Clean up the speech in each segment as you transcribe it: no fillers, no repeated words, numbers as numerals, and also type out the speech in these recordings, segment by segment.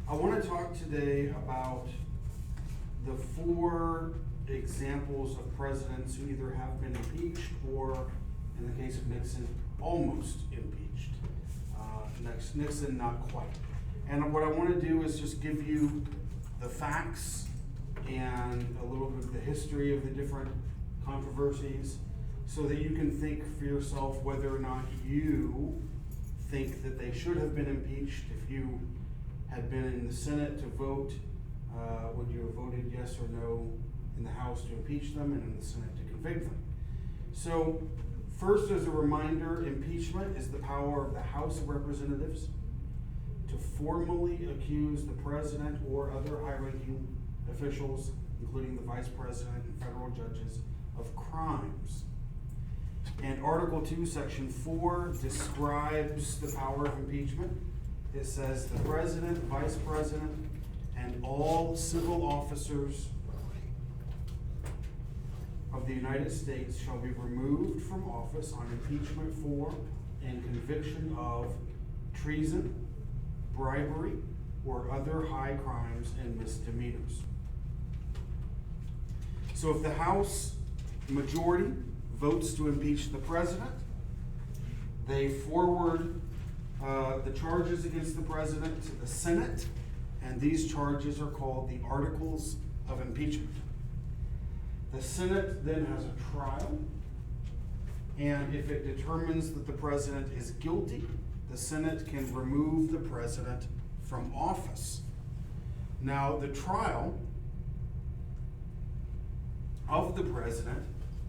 I want to talk today about the 4 examples of presidents who either have been impeached or, in the case of Nixon, almost impeached. Nixon, not quite. And what I want to do is just give you the facts and a little bit of the history of the different controversies so that you can think for yourself whether or not you think that they should have been impeached. If you had been in the Senate to vote, would you have voted yes or no in the House to impeach them and in the Senate to convict them? So first, as a reminder, impeachment is the power of the House of Representatives to formally accuse the president or other high-ranking officials, including the vice president and federal judges, of crimes. And Article 2, Section 4 describes the power of impeachment. It says the president, vice president, and all civil officers of the United States shall be removed from office on impeachment for and conviction of treason, bribery, or other high crimes and misdemeanors. So if the House majority votes to impeach the president, they forward the charges against the president to the Senate, and these charges are called the Articles of Impeachment. The Senate then has a trial, and if it determines that the president is guilty, the Senate can remove the president from office. Now, the trial of the president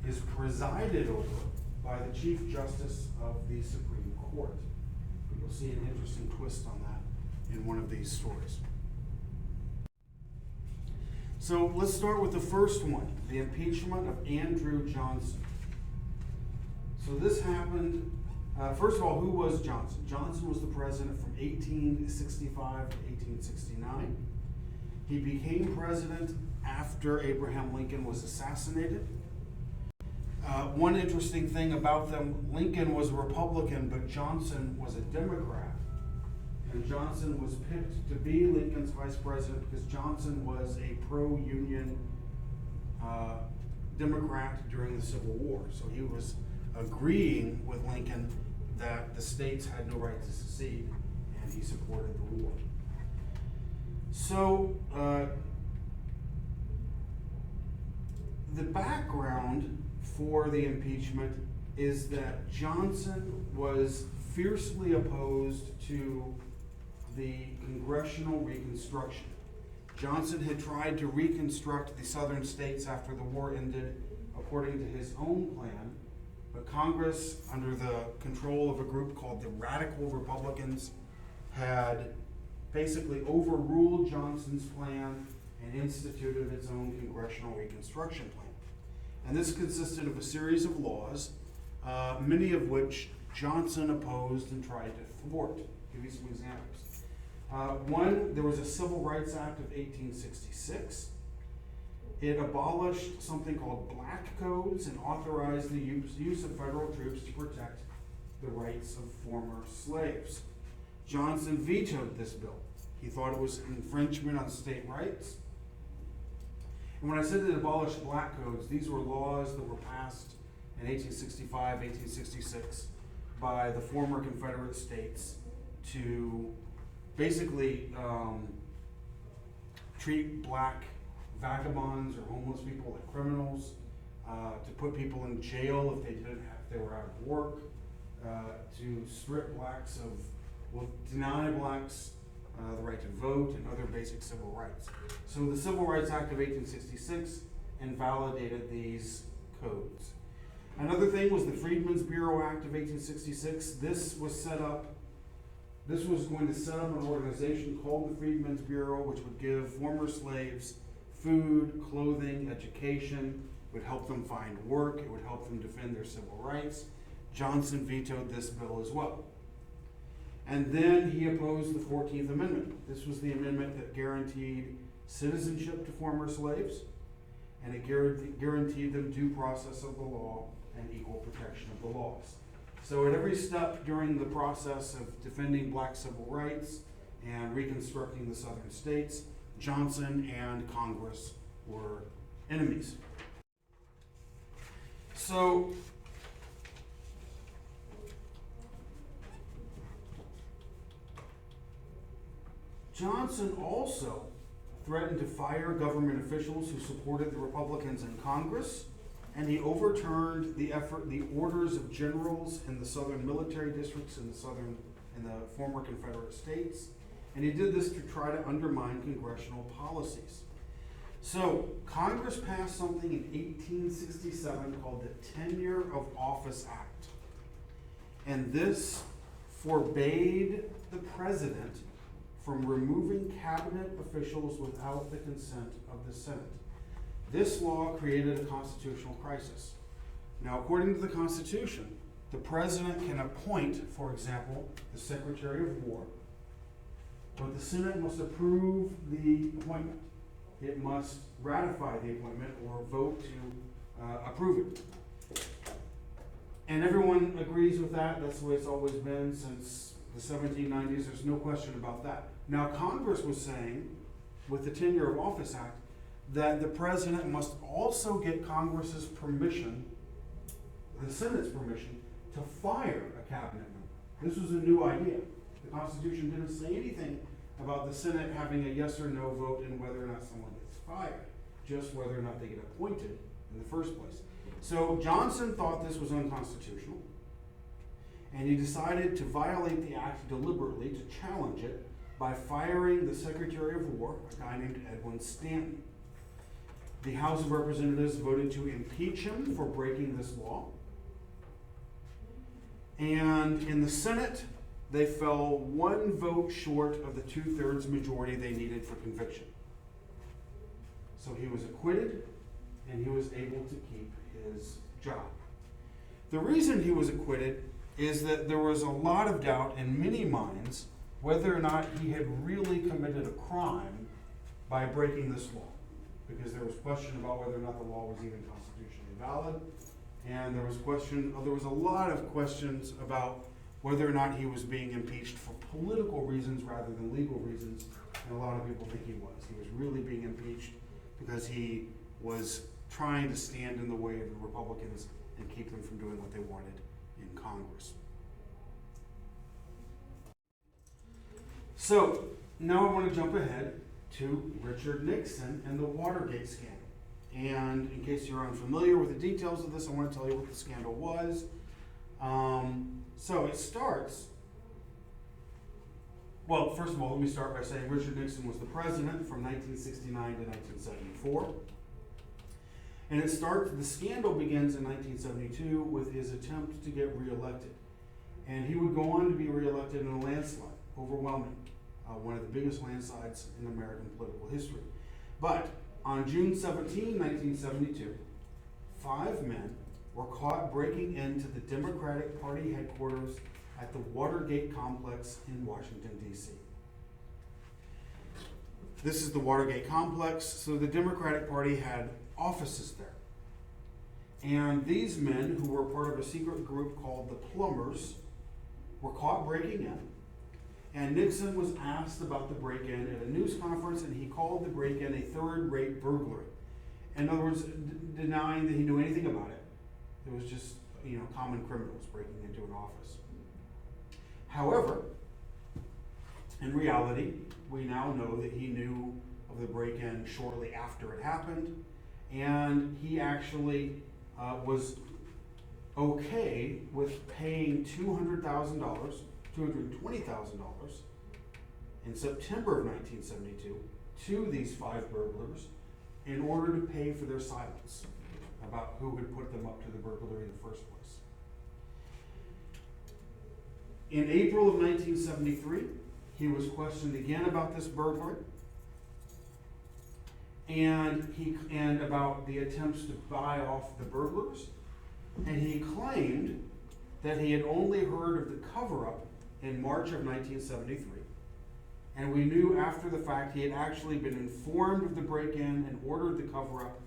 is presided over by the Chief Justice of the Supreme Court. You'll see an interesting twist on that in one of these stories. So let's start with the first one, the impeachment of Andrew Johnson. So this happened, first of all, who was Johnson? Johnson was the president from 1865 to 1869. He became president after Abraham Lincoln was assassinated. One interesting thing about them, Lincoln was a Republican, but Johnson was a Democrat. And Johnson was picked to be Lincoln's vice president because Johnson was a pro-union Democrat during the Civil War. So he was agreeing with Lincoln that the states had no right to secede, and he supported the war. So the background for the impeachment is that Johnson was fiercely opposed to the Congressional Reconstruction. Johnson had tried to reconstruct the southern states after the war ended according to his own plan, but Congress, under the control of a group called the Radical Republicans, had basically overruled Johnson's plan and instituted its own Congressional Reconstruction plan. And this consisted of a series of laws, many of which Johnson opposed and tried to thwart. I'll give you some examples. One, there was a Civil Rights Act of 1866. It abolished something called black codes and authorized the use of federal troops to protect the rights of former slaves. Johnson vetoed this bill. He thought it was an infringement on state rights. And when I said it abolished black codes, these were laws that were passed in 1865, 1866 by the former Confederate states to basically treat black vagabonds or homeless people like criminals, to put people in jail if they were out of work, to strip blacks deny blacks the right to vote and other basic civil rights. So the Civil Rights Act of 1866 invalidated these codes. Another thing was the Freedmen's Bureau Act of 1866. This was going to set up an organization called the Freedmen's Bureau, which would give former slaves food, clothing, education. It would help them find work. It would help them defend their civil rights. Johnson vetoed this bill as well. And then he opposed the 14th Amendment. This was the amendment that guaranteed citizenship to former slaves, and it guaranteed them due process of the law and equal protection of the laws. So at every step during the process of defending black civil rights, and reconstructing the southern states. Johnson and Congress were enemies. So, Johnson also threatened to fire government officials who supported the Republicans in Congress, and he overturned the orders of generals in the southern military districts in the former Confederate states, and he did this to try to undermine congressional policies. So Congress passed something in 1867 called the Tenure of Office Act, and this forbade the president from removing cabinet officials without the consent of the Senate. This law created a constitutional crisis. Now, according to the Constitution, the president can appoint, for example, the Secretary of War, but the Senate must approve the appointment. It must ratify the appointment or vote to approve it. And everyone agrees with that. That's the way it's always been since the 1790s. There's no question about that. Now, Congress was saying, with the Tenure of Office Act, that the president must also get Congress's permission, the Senate's permission, to fire a cabinet member. This was a new idea. The Constitution didn't say anything about the Senate having a yes or no vote in whether or not someone gets fired, just whether or not they get appointed in the first place. So Johnson thought this was unconstitutional, and he decided to violate the act deliberately to challenge it by firing the Secretary of War, a guy named Edwin Stanton. The House of Representatives voted to impeach him for breaking this law. And in the Senate, they fell one vote short of the 2/3 majority they needed for conviction. So he was acquitted, and he was able to keep his job. The reason he was acquitted is that there was a lot of doubt in many minds whether or not he had really committed a crime by breaking this law, because there was question about whether or not the law was even constitutionally valid, and there was a lot of questions about whether or not he was being impeached for political reasons rather than legal reasons, and a lot of people think he was. He was really being impeached because he was trying to stand in the way of the Republicans and keep them from doing what they wanted in Congress. So, now I want to jump ahead to Richard Nixon and the Watergate scandal. And in case you're unfamiliar with the details of this, I want to tell you what the scandal was. So it starts, well, first of all, let me start by saying Richard Nixon was the president from 1969 to 1974. And the scandal begins in 1972 with his attempt to get reelected. And he would go on to be reelected in a landslide, overwhelming, one of the biggest landslides in American political history. But on June 17, 1972, 5 men were caught breaking into the Democratic Party headquarters at the Watergate complex in Washington, D.C. This is the Watergate complex, so the Democratic Party had offices there. And these men, who were part of a secret group called the Plumbers, were caught breaking in. And Nixon was asked about the break-in at a news conference, and he called the break-in a third-rate burglary. In other words, denying that he knew anything about it. It was just, common criminals breaking into an office. However, in reality, we now know that he knew of the break-in shortly after it happened, and he actually was okay with paying $220,000 in September of 1972 to these 5 burglars in order to pay for their silence about who had put them up to the burglary in the first place. In April of 1973, he was questioned again about this burglary and about the attempts to buy off the burglars, and he claimed that he had only heard of the cover-up in March of 1973, and we knew after the fact he had actually been informed of the break-in and ordered the cover-up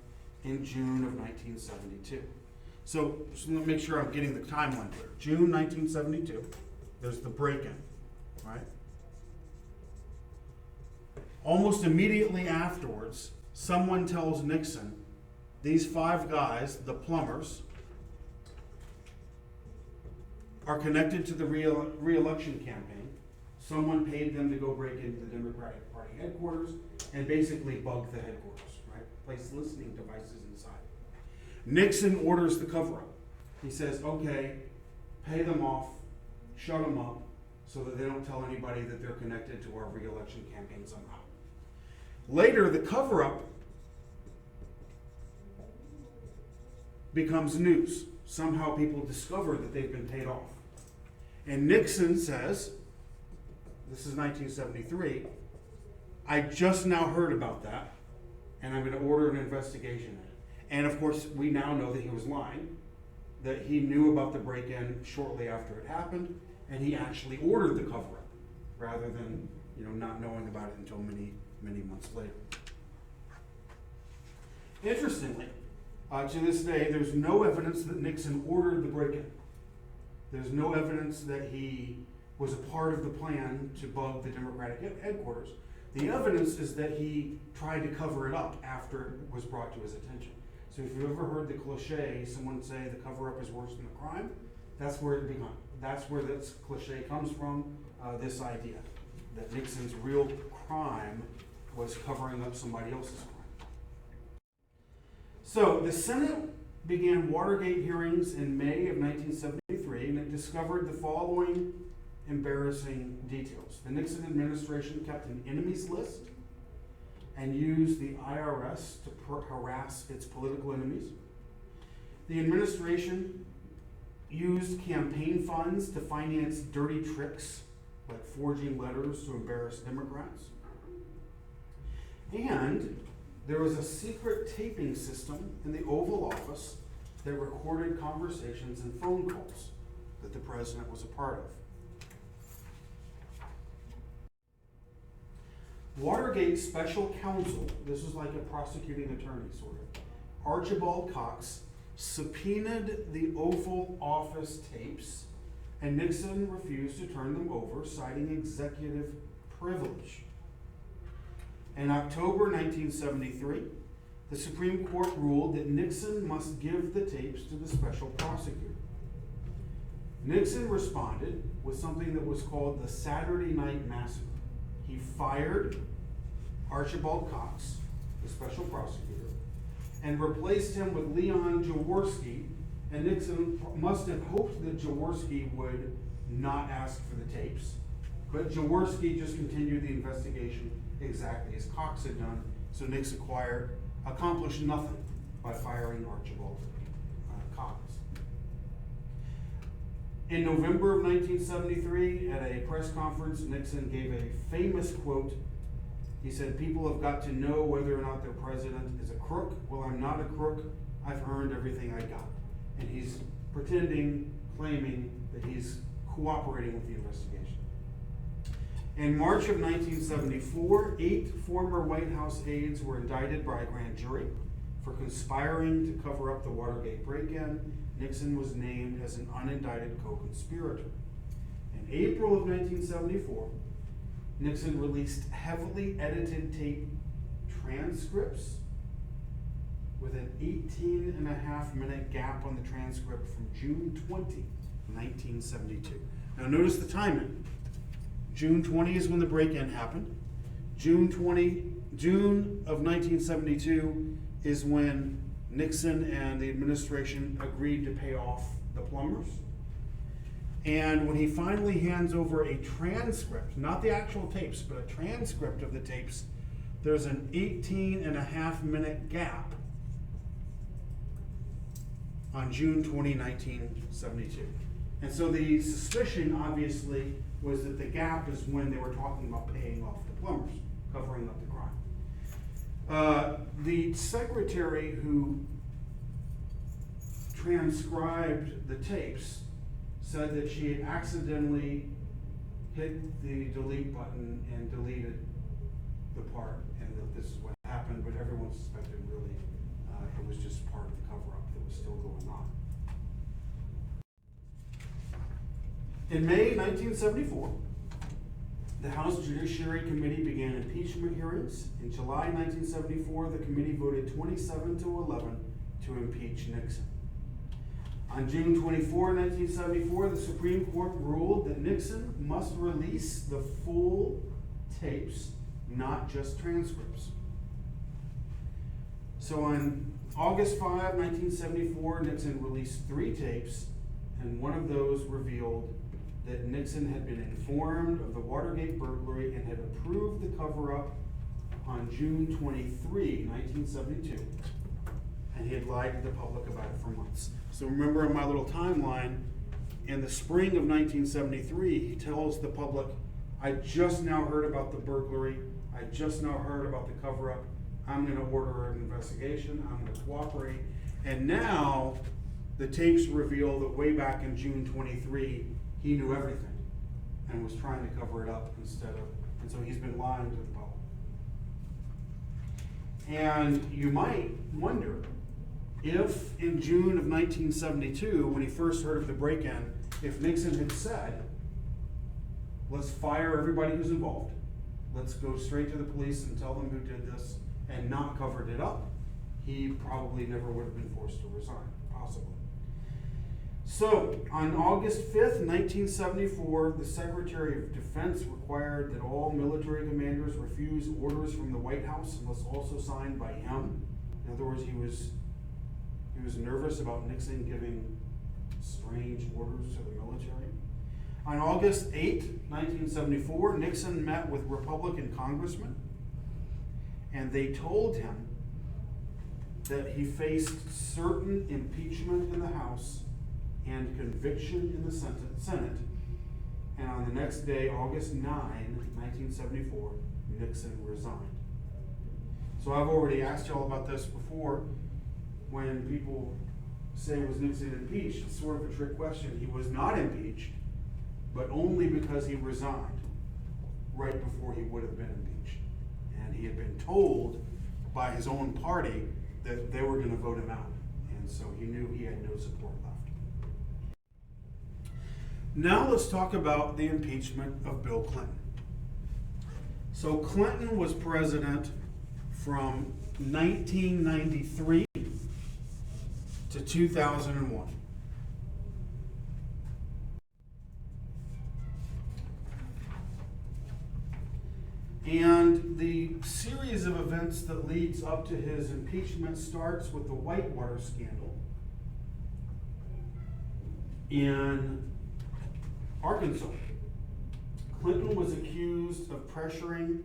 in June of 1972. So just let me make sure I'm getting the timeline clear. June 1972, there's the break-in, right? Almost immediately afterwards, someone tells Nixon, these 5 guys, the plumbers, are connected to the re-election campaign. Someone paid them to go break into the Democratic Party headquarters and basically bug the headquarters, right? Place listening devices inside. Nixon orders the cover-up. He says, okay, pay them off, shut them up, so that they don't tell anybody that they're connected to our re-election campaign somehow. Later, the cover-up becomes news. Somehow people discover that they've been paid off. And Nixon says, this is 1973, I just now heard about that, and I'm going to order an investigation in it. And of course, we now know that he was lying, that he knew about the break-in shortly after it happened, and he actually ordered the cover-up, rather than not knowing about it until many, many months later. Interestingly, to this day, there's no evidence that Nixon ordered the break-in. There's no evidence that he was a part of the plan to bug the Democratic headquarters. The evidence is that he tried to cover it up after it was brought to his attention. So if you've ever heard the cliche, someone say the cover-up is worse than the crime, that's where it began. That's where this cliche comes from, this idea that Nixon's real crime was covering up somebody else's crime. So the Senate began Watergate hearings in May of 1973, and it discovered the following embarrassing details. The Nixon administration kept an enemies list and used the IRS to harass its political enemies. The administration used campaign funds to finance dirty tricks like forging letters to embarrass Democrats. And there was a secret taping system in the Oval Office that recorded conversations and phone calls that the president was a part of. Watergate special counsel, this was like a prosecuting attorney sort of, Archibald Cox, subpoenaed the Oval Office tapes, and Nixon refused to turn them over, citing executive privilege. In October 1973, the Supreme Court ruled that Nixon must give the tapes to the special prosecutor. Nixon responded with something that was called the Saturday Night Massacre. He fired Archibald Cox, the special prosecutor, and replaced him with Leon Jaworski, and Nixon must have hoped that Jaworski would not ask for the tapes, but Jaworski just continued the investigation exactly as Cox had done, so Nixon accomplished nothing by firing Archibald Cox. In November of 1973, at a press conference, Nixon gave a famous quote. He said, "People have got to know whether or not their president is a crook. Well, I'm not a crook. I've earned everything I got." And he's claiming that he's cooperating with the investigation. In March of 1974, 8 former White House aides were indicted by a grand jury for conspiring to cover up the Watergate break-in. Nixon was named as an unindicted co-conspirator. In April of 1974, Nixon released heavily edited tape transcripts with an 18.5-minute gap on the transcript from June 20, 1972. Now notice the timing. June 20 is when the break-in happened. June of 1972 is when Nixon and the administration agreed to pay off the plumbers. And when he finally hands over a transcript, not the actual tapes, but a transcript of the tapes, there's an 18.5-minute gap on June 20, 1972. And so the suspicion, obviously, was that the gap is when they were talking about paying off the plumbers, covering up the crime. The secretary who transcribed the tapes said that she had accidentally hit the delete button and deleted the part, and that this is what happened, but everyone suspected really it was just part of the cover-up that was still going on. In May 1974, The House Judiciary Committee began impeachment hearings. In July 1974, the committee voted 27-11 to impeach Nixon. On June 24, 1974, the Supreme Court ruled that Nixon must release the full tapes, not just transcripts. So on August 5, 1974, Nixon released 3 tapes, and one of those revealed that Nixon had been informed of the Watergate burglary and had approved the cover-up on June 23, 1972. And he had lied to the public about it for months. So remember in my little timeline, in the spring of 1973, he tells the public, I just now heard about the burglary. I just now heard about the cover-up. I'm going to order an investigation. I'm going to cooperate. And now the tapes reveal that way back in June 23, he knew everything and was trying to cover it up and so he's been lying to the public. And you might wonder if in June of 1972, when he first heard of the break-in, if Nixon had said, let's fire everybody who's involved, let's go straight to the police and tell them who did this, and not covered it up, he probably never would have been forced to resign, possibly. So, on August 5th, 1974, the Secretary of Defense required that all military commanders refuse orders from the White House unless also signed by him. In other words, he was nervous about Nixon giving strange orders to the military. On August 8, 1974, Nixon met with Republican congressmen, and they told him that he faced certain impeachment in the House and conviction in the Senate. And on the next day, August 9, 1974, Nixon resigned. So I've already asked y'all about this before. When people say, was Nixon impeached? It's sort of a trick question. He was not impeached, but only because he resigned right before he would have been impeached. And he had been told by his own party that they were going to vote him out. And so he knew he had no support left. Now let's talk about the impeachment of Bill Clinton. So Clinton was president from 1993 to 2001. And the series of events that leads up to his impeachment starts with the Whitewater scandal in Arkansas. Clinton was accused of pressuring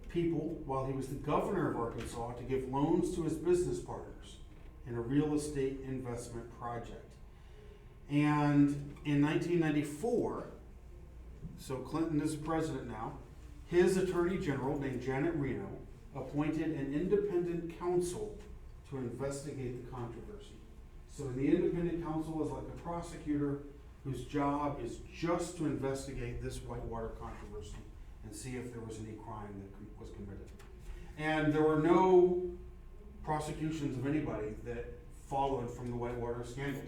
people while he was the governor of Arkansas to give loans to his business partners in a real estate investment project. And in 1994, so Clinton is president now, his attorney general, named Janet Reno, appointed an independent counsel to investigate the controversy. So the independent counsel is like a prosecutor whose job is just to investigate this Whitewater controversy and see if there was any crime that was committed. And there were no prosecutions of anybody that followed from the Whitewater scandal.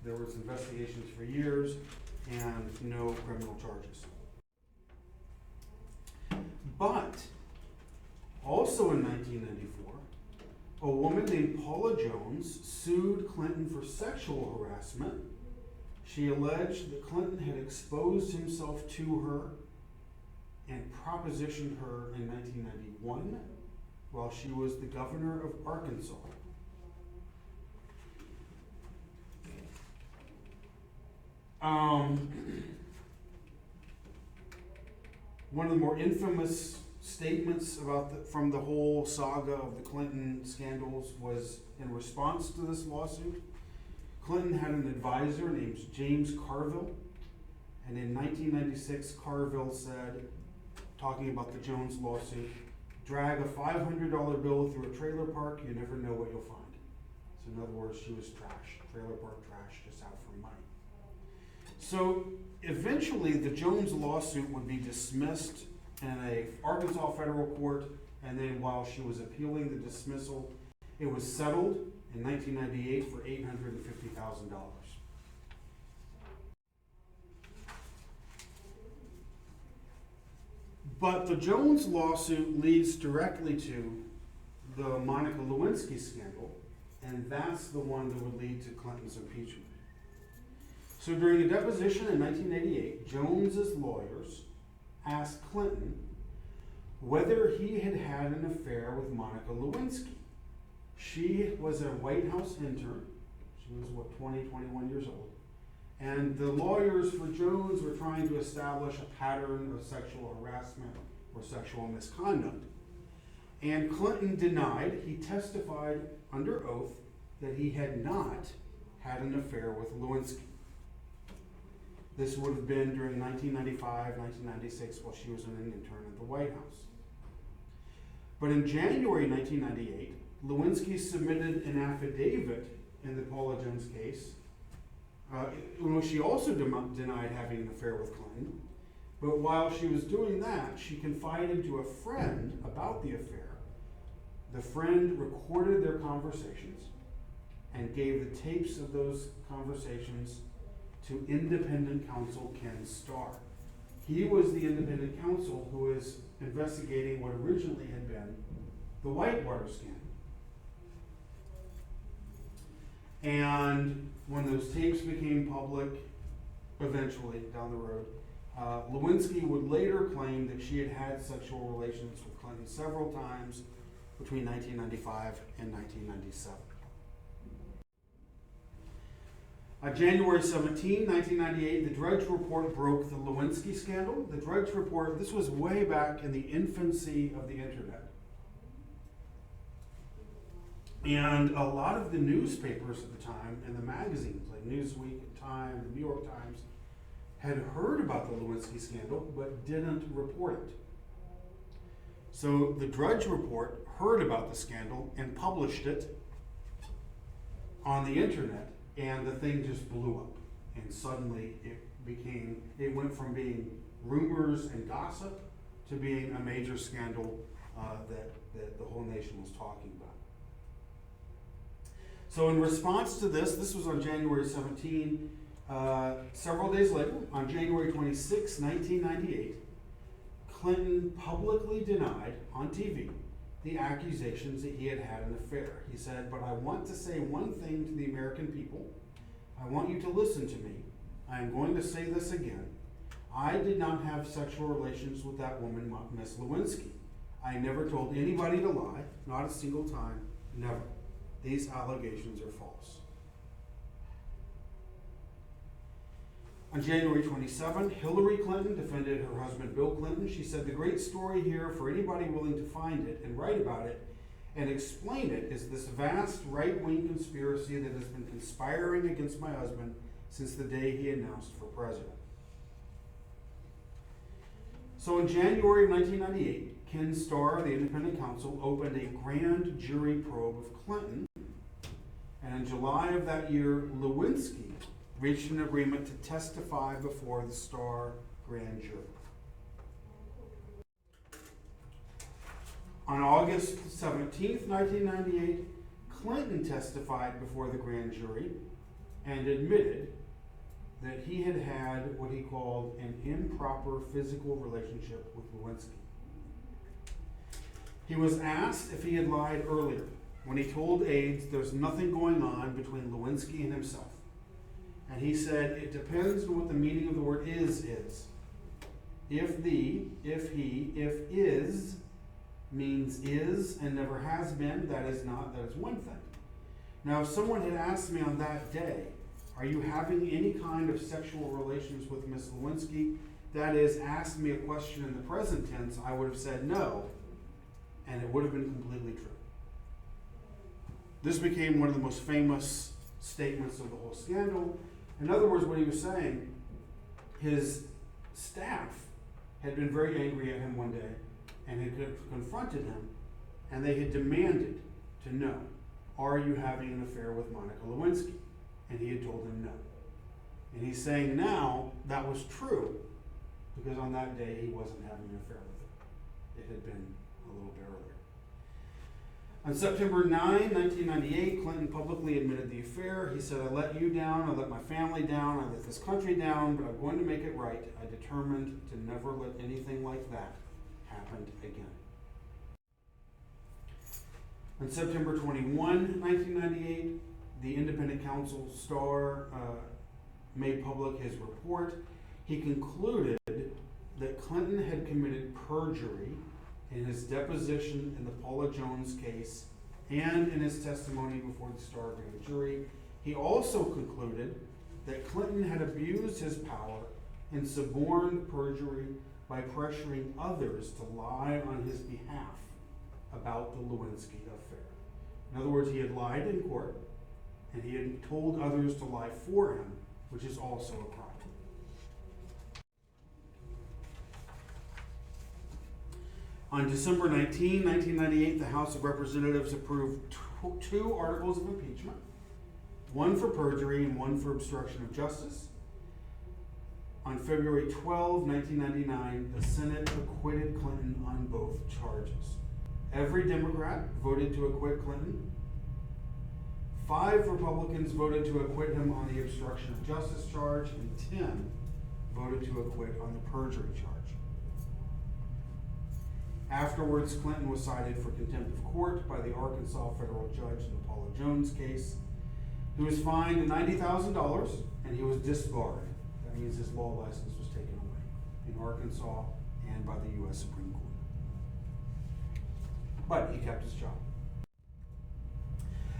There was investigations for years and no criminal charges. But also in 1994, a woman named Paula Jones sued Clinton for sexual harassment. She alleged that Clinton had exposed himself to her and propositioned her in 1991 while she was the governor of Arkansas. One of the more infamous statements from the whole saga of the Clinton scandals was in response to this lawsuit. Clinton had an advisor named James Carville, and in 1996, Carville said, talking about the Jones lawsuit, drag a $500 bill through a trailer park, you never know what you'll find. So in other words, she was trash, trailer park trash, just out for money. So eventually the Jones lawsuit would be dismissed in a Arkansas federal court, and then while she was appealing the dismissal, it was settled in 1998 for $850,000. But the Jones lawsuit leads directly to the Monica Lewinsky scandal, and that's the one that would lead to Clinton's impeachment. So during a deposition in 1988, Jones's lawyers asked Clinton whether he had had an affair with Monica Lewinsky. She was a White House intern. She was, 21 years old. And the lawyers for Jones were trying to establish a pattern of sexual harassment or sexual misconduct. And Clinton denied, he testified under oath that he had not had an affair with Lewinsky. This would have been during 1995, 1996, while she was an intern at the White House. But in January 1998, Lewinsky submitted an affidavit in the Paula Jones case, in which she also denied having an affair with Clinton. But while she was doing that, she confided to a friend about the affair. The friend recorded their conversations and gave the tapes of those conversations to independent counsel Ken Starr. He was the independent counsel who was investigating what originally had been the Whitewater scandal. And when those tapes became public, eventually down the road, Lewinsky would later claim that she had had sexual relations with Clinton several times between 1995 and 1997. On January 17, 1998, the Drudge Report broke the Lewinsky scandal. The Drudge Report, this was way back in the infancy of the internet. And a lot of the newspapers at the time and the magazines, like Newsweek, Time, the New York Times, had heard about the Lewinsky scandal but didn't report it. So the Drudge Report heard about the scandal and published it on the internet, and the thing just blew up. And suddenly it went from being rumors and gossip to being a major scandal that the whole nation was talking about. So in response to this was on January 17. Several days later, on January 26, 1998, Clinton publicly denied on TV the accusations that he had had an affair. He said, "But I want to say one thing to the American people. I want you to listen to me. I am going to say this again. I did not have sexual relations with that woman, Miss Lewinsky. I never told anybody to lie, not a single time, never. These allegations are false." On January 27, Hillary Clinton defended her husband Bill Clinton. She said, "The great story here for anybody willing to find it and write about it and explain it is this vast right-wing conspiracy that has been conspiring against my husband since the day he announced for president." So in January of 1998, Ken Starr, the independent counsel, opened a grand jury probe of Clinton. And in July of that year, Lewinsky reached an agreement to testify before the Starr grand jury. On August 17th, 1998, Clinton testified before the grand jury and admitted that he had had what he called an improper physical relationship with Lewinsky. He was asked if he had lied earlier when he told aides there's nothing going on between Lewinsky and himself. And he said, "It depends on what the meaning of the word is. If the, if he, if is means is and never has been, that is not, that is one thing. Now, if someone had asked me on that day, are you having any kind of sexual relations with Miss Lewinsky? That is, asked me a question in the present tense, I would have said no, and it would have been completely true." This became one of the most famous statements of the whole scandal. In other words, what he was saying, his staff had been very angry at him one day and had confronted him, and they had demanded to know, are you having an affair with Monica Lewinsky? And he had told them no. And he's saying now that was true because on that day he wasn't having an affair with her. It had been a little bit earlier. On September 9, 1998, Clinton publicly admitted the affair. He said, "I let you down, I let my family down, I let this country down, but I'm going to make it right. I determined to never let anything like that happened again. On September 21, 1998, the independent counsel Starr made public his report. He concluded that Clinton had committed perjury in his deposition in the Paula Jones case and in his testimony before the Starr grand jury. He also concluded that Clinton had abused his power and suborned perjury by pressuring others to lie on his behalf about the Lewinsky affair. In other words, he had lied in court, and he had told others to lie for him, which is also a crime. On December 19, 1998, the House of Representatives approved two articles of impeachment, one for perjury and one for obstruction of justice. On February 12, 1999, the Senate acquitted Clinton on both charges. Every Democrat voted to acquit Clinton. 5 Republicans voted to acquit him on the obstruction of justice charge, and 10 voted to acquit on the perjury charge. Afterwards, Clinton was cited for contempt of court by the Arkansas federal judge in the Paula Jones case. He was fined $90,000 and he was disbarred. That means his law license was taken away in Arkansas and by the U.S. Supreme Court. But he kept his job.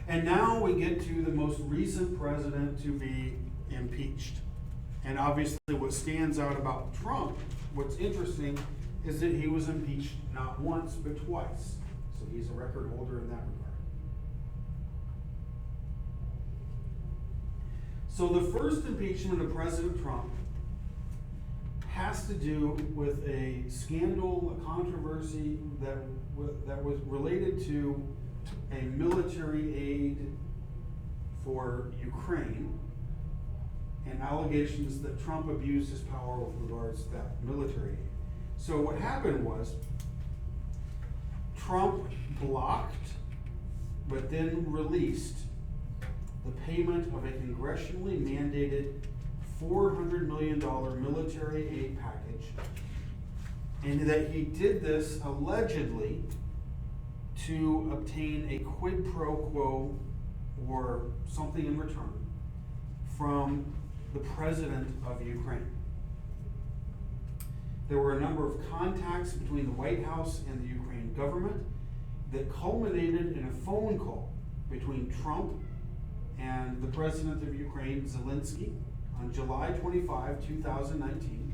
And now we get to the most recent president to be impeached. And obviously what stands out about Trump, what's interesting, is that he was impeached not once, but twice. So he's a record holder in that regard. So the first impeachment of President Trump has to do with a scandal, a controversy that was related to a military aid for Ukraine and allegations that Trump abused his power with regards to that military aid. So what happened was Trump blocked but then released the payment of a congressionally mandated $400 million military aid package, and that he did this allegedly to obtain a quid pro quo or something in return from the president of Ukraine. There were a number of contacts between the White House and the Ukraine government that culminated in a phone call between Trump and the president of Ukraine, Zelensky, on July 25, 2019.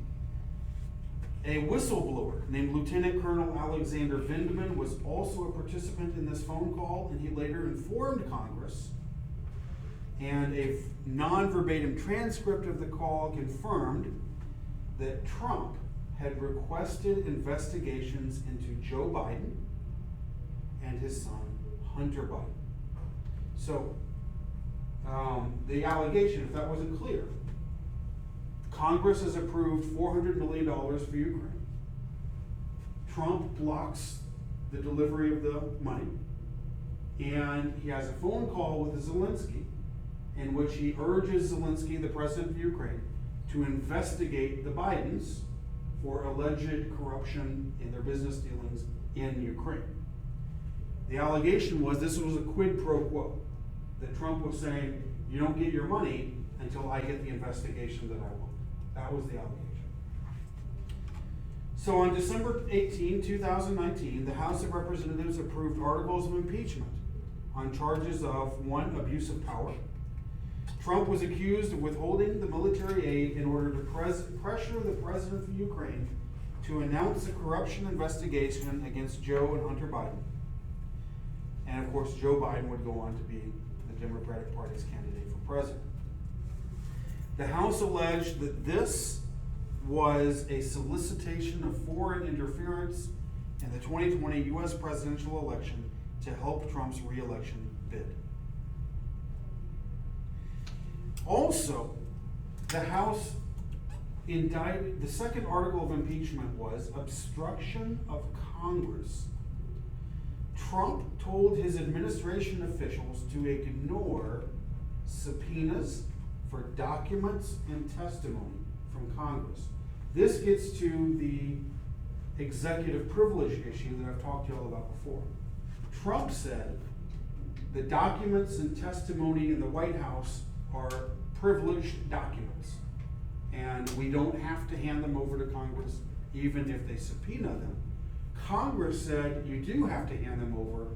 A whistleblower named Lieutenant Colonel Alexander Vindman was also a participant in this phone call, and he later informed Congress. And a non-verbatim transcript of the call confirmed that Trump had requested investigations into Joe Biden and his son, Hunter Biden. So, the allegation, if that wasn't clear, Congress has approved $400 million for Ukraine. Trump blocks the delivery of the money, and he has a phone call with Zelensky in which he urges Zelensky, the president of Ukraine, to investigate the Bidens for alleged corruption in their business dealings in Ukraine. The allegation was this was a quid pro quo, that Trump was saying, you don't get your money until I get the investigation that I want. That was the allegation. So on December 18, 2019, the House of Representatives approved articles of impeachment on charges of 1, abuse of power. Trump was accused of withholding the military aid in order to pressure the president of Ukraine to announce a corruption investigation against Joe and Hunter Biden. And of course, Joe Biden would go on to be the Democratic Party's candidate for president. The House alleged that this was a solicitation of foreign interference in the 2020 U.S. presidential election to help Trump's re-election bid. Also, the House indicted, the second article of impeachment was obstruction of Congress. Trump told his administration officials to ignore subpoenas for documents and testimony from Congress. This gets to the executive privilege issue that I've talked to you all about before. Trump said the documents and testimony in the White House are privileged documents, and we don't have to hand them over to Congress even if they subpoena them. Congress said you do have to hand them over,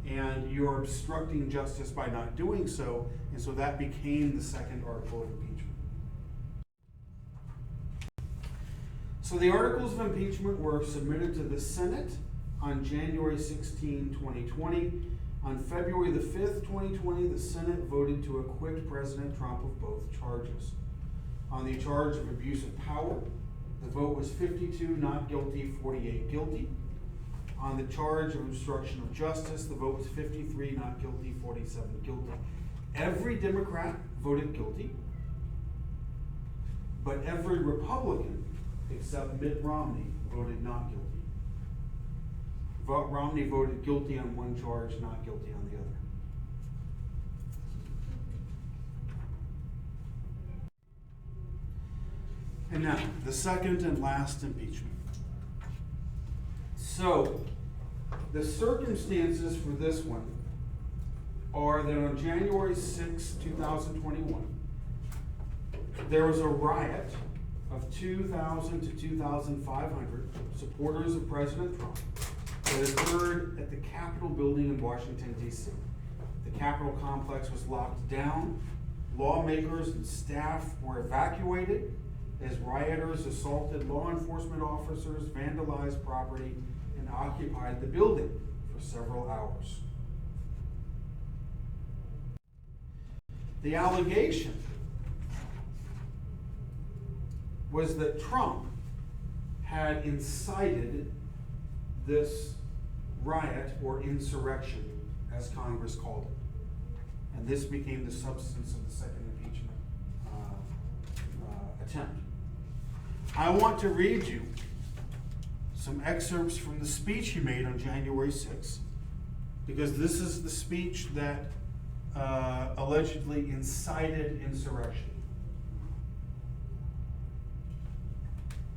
and you're obstructing justice by not doing so, and so that became the second article of impeachment. So the articles of impeachment were submitted to the Senate on January 16, 2020. On February the 5th, 2020, the Senate voted to acquit President Trump of both charges. On the charge of abuse of power, the vote was 52 not guilty, 48 guilty. On the charge of obstruction of justice, the vote was 53 not guilty, 47 guilty. Every Democrat voted guilty, but every Republican except Mitt Romney voted not guilty. Romney voted guilty on one charge, not guilty on the other. And now, the second and last impeachment. So, the circumstances for this one are that on January 6, 2021, there was a riot of 2,000 to 2,500 supporters of President Trump that occurred at the Capitol building in Washington, D.C. The Capitol complex was locked down. Lawmakers and staff were evacuated as rioters assaulted law enforcement officers, vandalized property, and occupied the building for several hours. The allegation was that Trump had incited this riot or insurrection, as Congress called it. And this became the substance of the second impeachment attempt. I want to read you some excerpts from the speech he made on January 6th, because this is the speech that allegedly incited insurrection.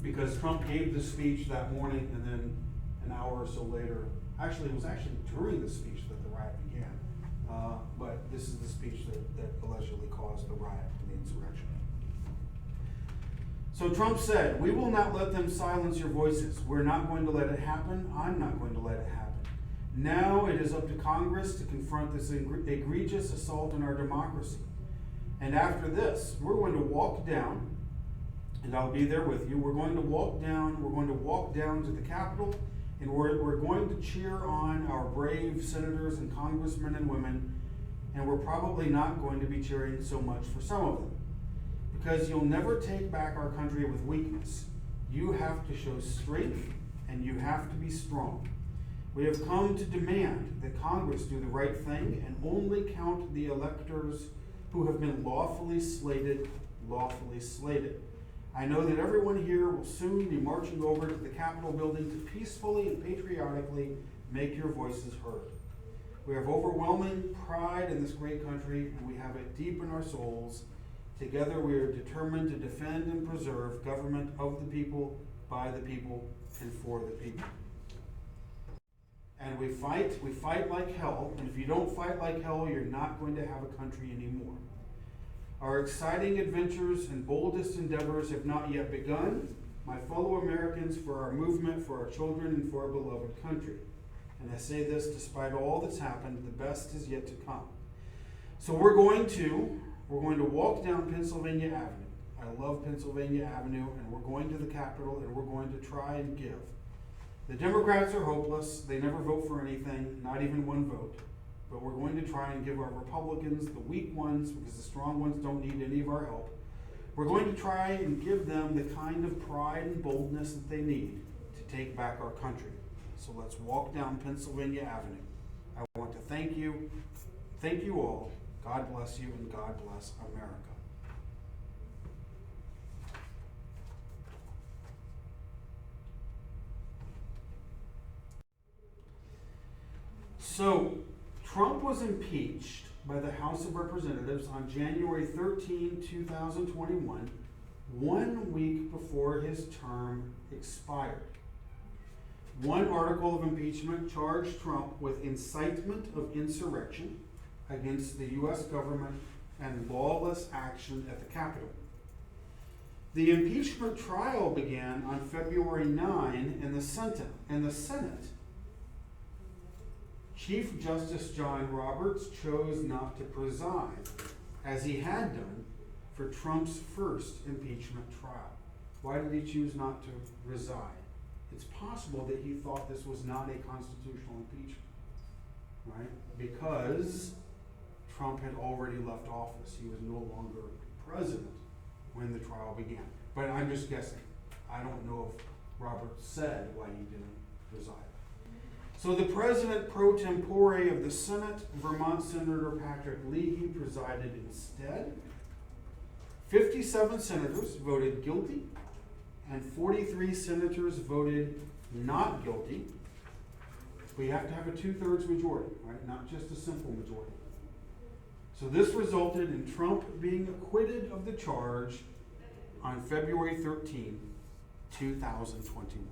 Because Trump gave the speech that morning, and then an hour or so later, it was actually during the speech that the riot began, but this is the speech that allegedly caused the riot and the insurrection. So Trump said, "We will not let them silence your voices. We're not going to let it happen. I'm not going to let it happen. Now it is up to Congress to confront this egregious assault on our democracy. And after this, we're going to walk down, and I'll be there with you. We're going to walk down to the Capitol, and we're going to cheer on our brave senators and congressmen and women, and we're probably not going to be cheering so much for some of them. Because you'll never take back our country with weakness. You have to show strength, and you have to be strong. We have come to demand that Congress do the right thing and only count the electors who have been lawfully slated. I know that everyone here will soon be marching over to the Capitol building to peacefully and patriotically make your voices heard. We have overwhelming pride in this great country, and we have it deep in our souls. Together we are determined to defend and preserve government of the people, by the people, and for the people. And we fight like hell, and if you don't fight like hell, you're not going to have a country anymore. Our exciting adventures and boldest endeavors have not yet begun, my fellow Americans, for our movement, for our children, and for our beloved country. And I say this despite all that's happened, the best is yet to come. So we're going to walk down Pennsylvania Avenue. I love Pennsylvania Avenue, and we're going to the Capitol, and we're going to try and give. The Democrats are hopeless. They never vote for anything, not even one vote. But we're going to try and give our Republicans, the weak ones, because the strong ones don't need any of our help. We're going to try and give them the kind of pride and boldness that they need to take back our country. So let's walk down Pennsylvania Avenue. I want to thank you. Thank you all. God bless you, and God bless America. So, Trump was impeached by the House of Representatives on January 13, 2021, 1 week before his term expired. One article of impeachment charged Trump with incitement of insurrection against the U.S. government and lawless action at the Capitol. The impeachment trial began on February 9 in the Senate. Chief Justice John Roberts chose not to preside, as he had done for Trump's first impeachment trial. Why did he choose not to reside? It's possible that he thought this was not a constitutional impeachment, right? Because Trump had already left office. He was no longer president when the trial began. But I'm just guessing. I don't know if Roberts said why he didn't reside. So the president pro tempore of the Senate, Vermont Senator Patrick Leahy, presided instead. 57 senators voted guilty, and 43 senators voted not guilty. We have to have a 2/3 majority, right? Not just a simple majority. So this resulted in Trump being acquitted of the charge on February 13, 2021.